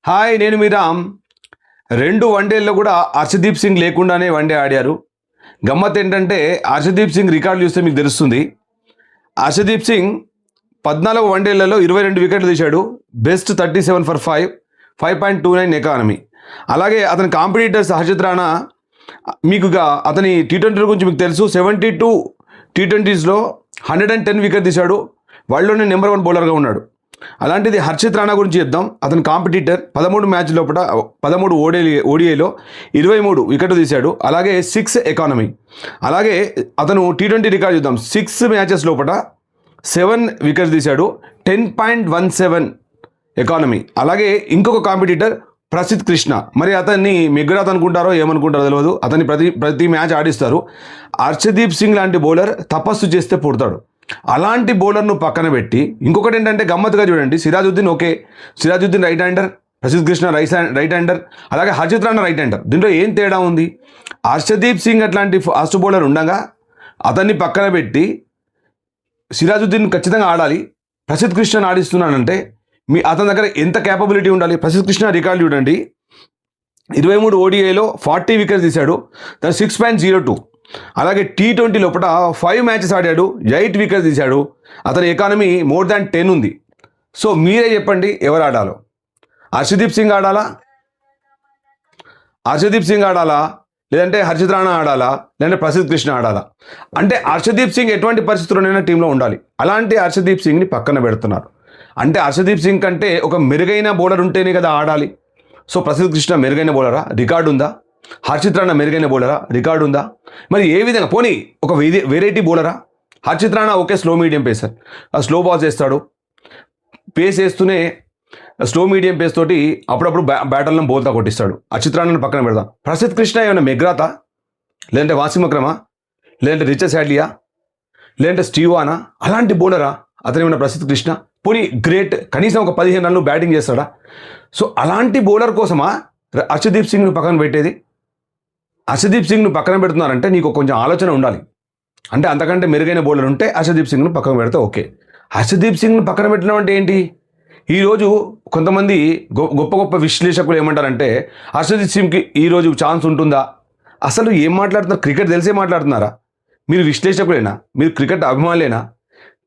Hi, నేను మీ రామ్. 2 వన్డేల్లో కూడా హర్షదీప్ సింగ్ లేకుండానే వన్డే ఆడారు. గమ్మత్ ఏంటంటే హర్షదీప్ సింగ్ రికార్డు చూస్తే మీకు తెలుస్తుంది. హర్షదీప్ సింగ్ 14 వన్డేలలో 22 వికెట్లు తీశాడు. Best 37 for 5.29 economy. అలాగే అతని కాంపిటీటర్స్ హర్షిత్ రాణా, మీకుగా అతని టీ20 గురించి మీకు తెలుసు. 72 టీ20స్లో 110 వికెట్ తీశాడు. వరల్డ్లోనే నెంబర్ 1 బౌలర్గా ఉన్నాడు. అలాంటిది హర్షిత్ రాణా గురించి చెప్దాం. అతని కాంపిటీటర్ 13 మ్యాచ్ లోపల 13 ఓడిఐలో 23 వికెట్ తీశాడు. అలాగే 6 ఎకానమీ. అలాగే అతను టీ20 రికార్డ్ చూద్దాం. 6 మ్యాచెస్ లోపల 7 వికెట్స్ తీశాడు. 10.17 ఎకానమీ. అలాగే ఇంకొక కాంపిటీటర్ ప్రసిద్ధ్ కృష్ణ. మరి అతన్ని మెగ్రాత్ అనుకుంటారో ఏమనుకుంటారో తెలియదు. అతన్ని ప్రతి మ్యాచ్ ఆడిస్తారు. హర్షదీప్ సింగ్ లాంటి బౌలర్ తపస్సు చేస్తే పుడతాడు. అలాంటి బౌలర్ను పక్కన పెట్టి ఇంకొకటి ఏంటంటే గమ్మత్తుగా చూడండి, Sirajuddin right hander, Prasidh Krishna right hander, అలాగే హర్షిత్ రాణా రైట్ హ్యాండర్. దీంట్లో ఏం తేడా ఉంది? హర్షదీప్ సింగ్ అట్లాంటి ఫాస్ట్ బౌలర్ ఉండగా అతన్ని పక్కన పెట్టి సిరాజుద్దీన్ ఖచ్చితంగా ఆడాలి, ప్రసిద్ధ్ కృష్ణను ఆడిస్తున్నానంటే అతని దగ్గర ఎంత క్యాపబిలిటీ ఉండాలి? ప్రసిద్ధ్ కృష్ణ రికార్డు చూడండి. 23 ఓడిఐలో 40 వికెట్స్ తీశాడు. 6.02. అలాగే టీ20 లోపల 5 మ్యాచెస్ ఆడాడు, 8 వికెట్స్ తీశాడు. అతని ఎకానమీ మోర్ దాన్ 10 ఉంది. సో మీరే చెప్పండి, ఎవరు ఆడాలో? హర్షదీప్ సింగ్ ఆడాలా, లేదంటే హర్షిత్ రాణా ఆడాలా, లేదంటే ప్రసిద్ధ్ కృష్ణ ఆడాలా? అంటే హర్షదీప్ సింగ్ ఎటువంటి పరిస్థితుల్లోనైనా టీంలో ఉండాలి. అలాంటి హర్షదీప్ సింగ్ని పక్కన పెడుతున్నారు. అంటే హర్షదీప్ సింగ్ కంటే ఒక మెరుగైన బౌలర్ ఉంటేనే కదా ఆడాలి. సో ప్రసిద్ధ్ కృష్ణ మెరుగైన బౌలరా? రికార్డు ఉందా? హర్షిత్ రాణా మెరుగైన బౌలరా? రికార్డు ఉందా? మరి ఏ విధంగా పోనీ ఒక వెరైటీ బౌలరా? Harshit Rana okay, slow medium pacer, slow balls వేస్తాడు. పేస్ వేస్తూనే స్లో మీడియం పేస్ తోటి అప్పుడప్పుడు బ్యాటర్లను బోల్తా కొట్టిస్తాడు. హర్షిత్ రాణాను పక్కన పెడదాం. ప్రసిద్ధ్ కృష్ణ ఏమైనా మెగ్రాతా, లేదంటే వాసిమ్ అక్రమా, లేదంటే రిచర్డ్ హ్యాడ్లీయా, లేదంటే స్టీవానా? అలాంటి బౌలరా అతను? ఏమైనా ప్రసిద్ధ్ కృష్ణ పోనీ గ్రేట్, కనీసం ఒక 15 రన్లు బ్యాటింగ్ చేస్తాడా? సో అలాంటి బౌలర్ కోసమా హర్షదీప్ సింగ్ను పక్కన పెట్టేది? హర్షదీప్ సింగ్ను పక్కన పెడుతున్నారంటే నీకు కొంచెం ఆలోచన ఉండాలి. అంటే అంతకంటే మెరుగైన బౌలర్ ఉంటే హర్షదీప్ సింగ్ను పక్కన పెడితే ఓకే. హర్షదీప్ సింగ్ను పక్కన పెట్టడం అంటే ఏంటి? ఈరోజు కొంతమంది గొప్ప విశ్లేషకులు ఏమంటారంటే హర్షదీప్ సింగ్కి ఈరోజు ఛాన్స్ ఉంటుందా? అసలు ఏం మాట్లాడుతున్నారు? క్రికెట్ తెలిసే మాట్లాడుతున్నారా? మీరు విశ్లేషకులేనా? మీరు క్రికెట్ అభిమానులేనా?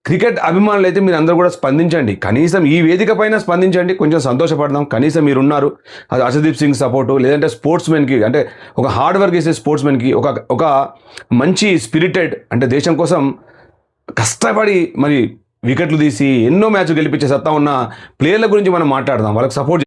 క్రికెట్ అభిమానులు అయితే మీరు అందరూ కూడా స్పందించండి. కనీసం ఈ వేదిక పైన స్పందించండి, కొంచెం సంతోషపడదాం. కనీసం మీరున్నారు. అది హర్షదీప్ సింగ్ సపోర్టు, లేదంటే స్పోర్ట్స్మెన్కి, అంటే ఒక హార్డ్ వర్క్ చేసే స్పోర్ట్స్మెన్కి, ఒక మంచి స్పిరిటెడ్, అంటే దేశం కోసం కష్టపడి మరి వికెట్లు తీసి ఎన్నో మ్యాచ్లు గెలిపించే సత్తా ఉన్న ప్లేయర్ల గురించి మనం మాట్లాడదాం. వాళ్ళకి సపోర్ట్